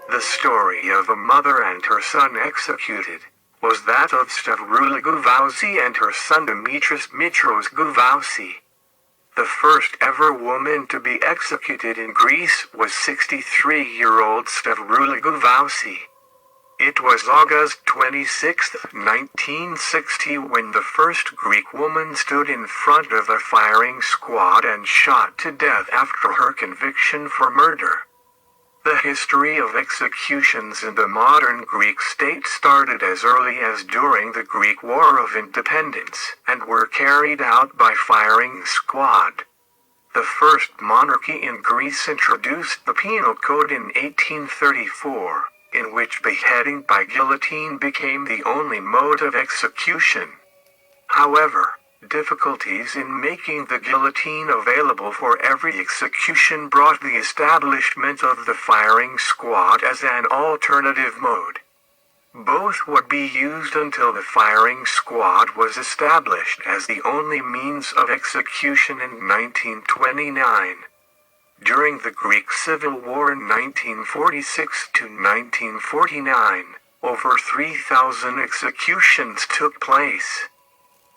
The story of a mother and her son executed was that of Stavroula Gouvousi and her son Dimitris Mitros Gouvousi. The first ever woman to be executed in Greece was 63-year-old Stavroula Gouvousi. It was August 26, 1960 when the first Greek woman stood in front of a firing squad and shot to death after her conviction for murder. The history of executions in the modern Greek state started as early as during the Greek War of Independence, and were carried out by firing squad. The first monarchy in Greece introduced the penal code in 1834, in which beheading by guillotine became the only mode of execution. However, difficulties in making the guillotine available for every execution brought the establishment of the firing squad as an alternative mode. Both would be used until the firing squad was established as the only means of execution in 1929. During the Greek Civil War in 1946 to 1949, over 3,000 executions took place.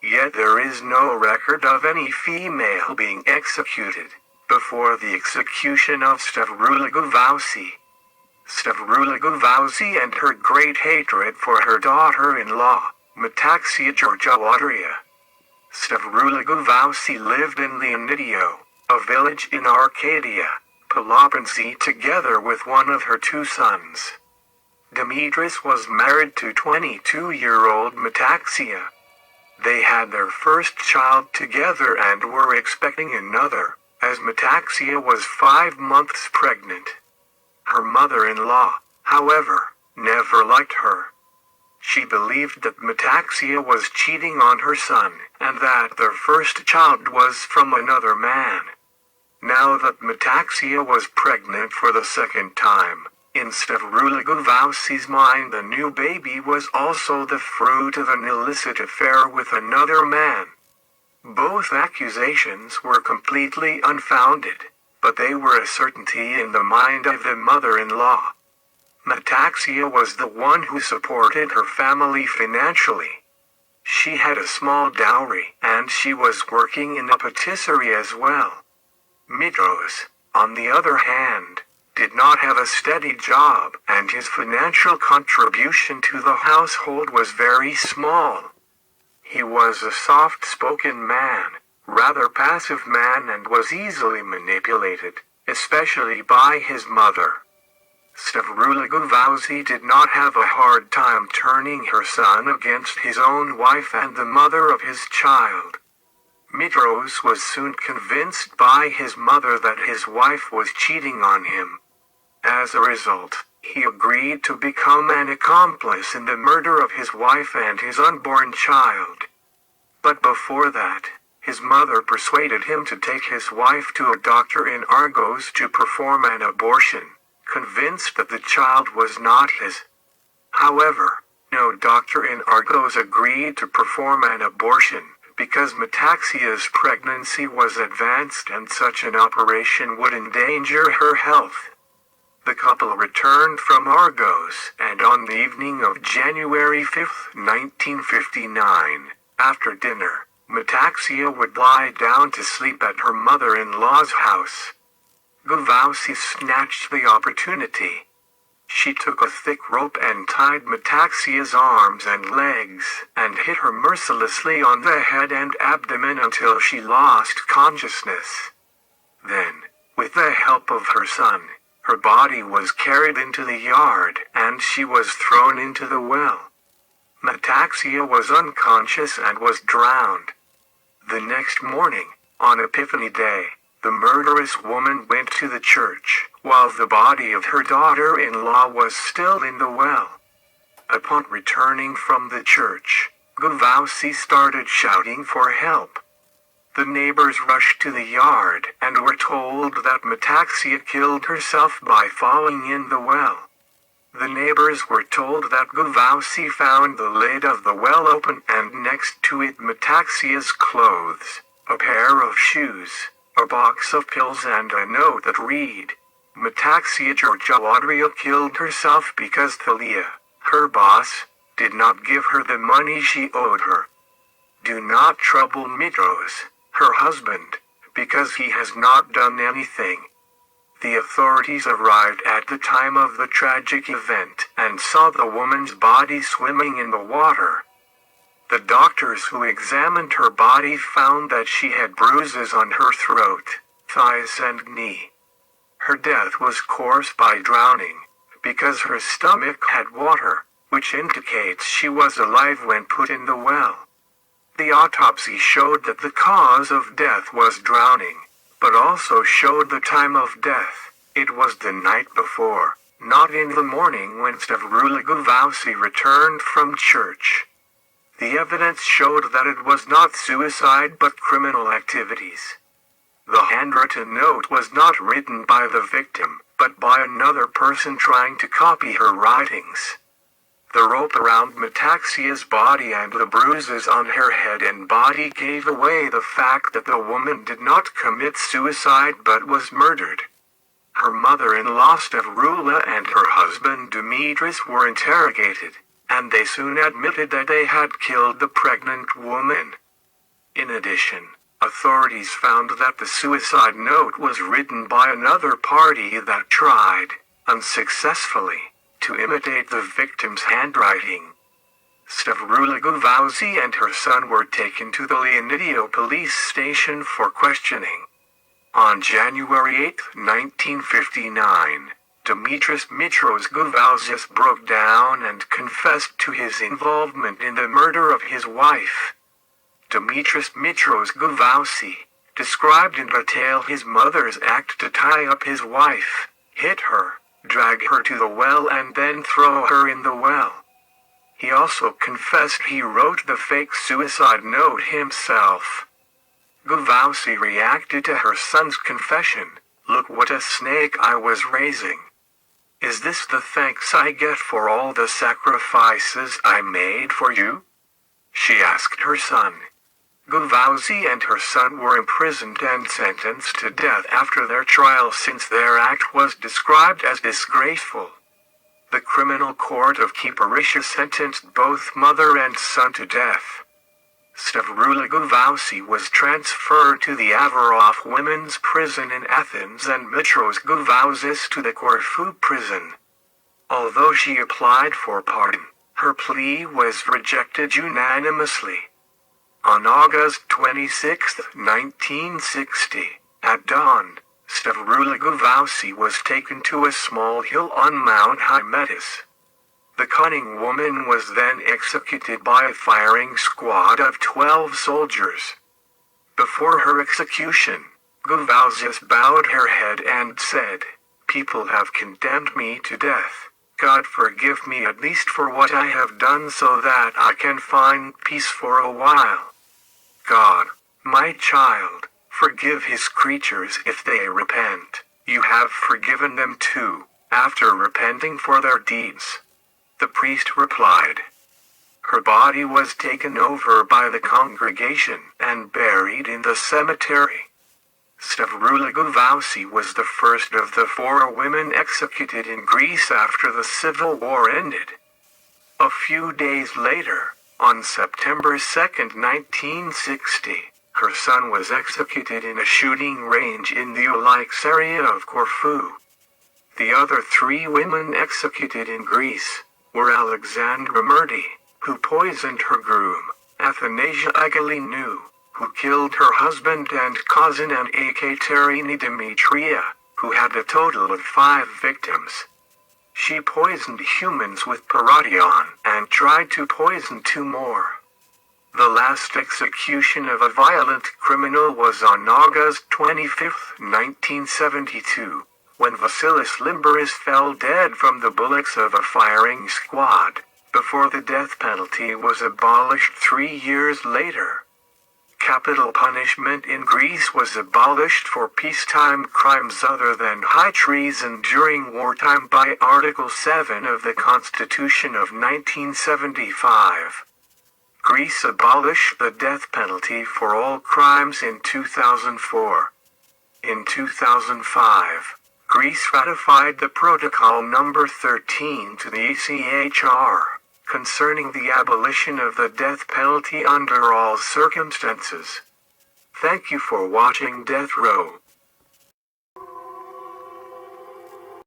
Yet there is no record of any female being executed before the execution of Stavroula Gouvousi. Stavroula Gouvousi and her great hatred for her daughter-in-law, Metaxia Georgiouatria. Stavroula Gouvousi lived in Leonidio, a village in Arcadia, Peloponnese, together with one of her two sons. Dimitris was married to 22-year-old Metaxia. They had their first child together and were expecting another, as Metaxia was 5 months pregnant. Her mother-in-law, however, never liked her. She believed that Metaxia was cheating on her son, and that their first child was from another man. Now that Metaxia was pregnant for the second time, in Stavroula Gouvousi's mind the new baby was also the fruit of an illicit affair with another man. Both accusations were completely unfounded, but they were a certainty in the mind of the mother-in-law. Metaxia was the one who supported her family financially. She had a small dowry, and she was working in a patisserie as well. Mitros, on the other hand, did not have a steady job, and his financial contribution to the household was very small. He was a soft-spoken man, rather passive man, and was easily manipulated, especially by his mother. Stavroula Gouvousi did not have a hard time turning her son against his own wife and the mother of his child. Mitros was soon convinced by his mother that his wife was cheating on him. As a result, he agreed to become an accomplice in the murder of his wife and his unborn child. But before that, his mother persuaded him to take his wife to a doctor in Argos to perform an abortion, convinced that the child was not his. However, no doctor in Argos agreed to perform an abortion, because Metaxia's pregnancy was advanced and such an operation would endanger her health. The couple returned from Argos, and on the evening of January 5, 1959, after dinner, Metaxia would lie down to sleep at her mother-in-law's house. Gouvousi snatched the opportunity. She took a thick rope and tied Metaxia's arms and legs, and hit her mercilessly on the head and abdomen until she lost consciousness. Then, with the help of her son, her body was carried into the yard, and she was thrown into the well. Metaxia was unconscious and was drowned. The next morning, on Epiphany Day, the murderous woman went to the church, while the body of her daughter-in-law was still in the well. Upon returning from the church, Gouvousi started shouting for help. The neighbors rushed to the yard and were told that Metaxia killed herself by falling in the well. The neighbors were told that Gouvousi found the lid of the well open and next to it Metaxia's clothes, a pair of shoes, a box of pills and a note that read, Metaxia Georgiadria killed herself because Thalia, her boss, did not give her the money she owed her. Do not trouble Mitros, her husband, because he has not done anything. The authorities arrived at the time of the tragic event and saw the woman's body swimming in the water. The doctors who examined her body found that she had bruises on her throat, thighs and knee. Her death was caused by drowning, because her stomach had water, which indicates she was alive when put in the well. The autopsy showed that the cause of death was drowning, but also showed the time of death. It was the night before, not in the morning when Stavroula Gouvousi returned from church. The evidence showed that it was not suicide but criminal activities. The handwritten note was not written by the victim, but by another person trying to copy her writings. The rope around Metaxia's body and the bruises on her head and body gave away the fact that the woman did not commit suicide but was murdered. Her mother-in-law Stavroula and her husband Dimitris were interrogated, and they soon admitted that they had killed the pregnant woman. In addition, authorities found that the suicide note was written by another party that tried, unsuccessfully, to imitate the victim's handwriting. Stavroula Gouvousi and her son were taken to the Leonidio police station for questioning. On January 8, 1959, Dimitris Mitros Gouvousi broke down and confessed to his involvement in the murder of his wife. Dimitris Mitros Gouvousi described in detail his mother's act to tie up his wife, hit her, drag her to the well and then throw her in the well. He also confessed he wrote the fake suicide note himself. Gouvousi reacted to her son's confession. "Look what a snake I was raising. Is this the thanks I get for all the sacrifices I made for you?" she asked her son. Gouvousi and her son were imprisoned and sentenced to death after their trial since their act was described as disgraceful. The criminal court of Kyparissia sentenced both mother and son to death. Stavroula Gouvousi was transferred to the Avarov women's prison in Athens and Mitros Gouvousis to the Corfu prison. Although she applied for pardon, her plea was rejected unanimously. On August 26, 1960, at dawn, Stavroula Gouvousi was taken to a small hill on Mount Hymettus. The cunning woman was then executed by a firing squad of 12 soldiers. Before her execution, Gouvousis bowed her head and said, "People have condemned me to death. God forgive me at least for what I have done so that I can find peace for a while. God, my child, forgive his creatures if they repent. You have forgiven them too, after repenting for their deeds." The priest replied. Her body was taken over by the congregation and buried in the cemetery. Stavroula Gouvousi was the first of the 4 women executed in Greece after the civil war ended. A few days later, on September 2, 1960, her son was executed in a shooting range in the Olyx area of Corfu. The other 3 women executed in Greece were Alexandra Murti, who poisoned her groom, Athanasia Agalinou, who killed her husband and cousin, and Ekaterini Demetria, who had a total of 5 victims. She poisoned humans with paration and tried to poison 2 more. The last execution of a violent criminal was on August 25, 1972, when Vasilis Limberis fell dead from the bullets of a firing squad, before the death penalty was abolished 3 years later. Capital punishment in Greece was abolished for peacetime crimes other than high treason during wartime by Article 7 of the Constitution of 1975. Greece abolished the death penalty for all crimes in 2004. In 2005, Greece ratified the Protocol number 13 to the ECHR, concerning the abolition of the death penalty under all circumstances. Thank you for watching Death Row.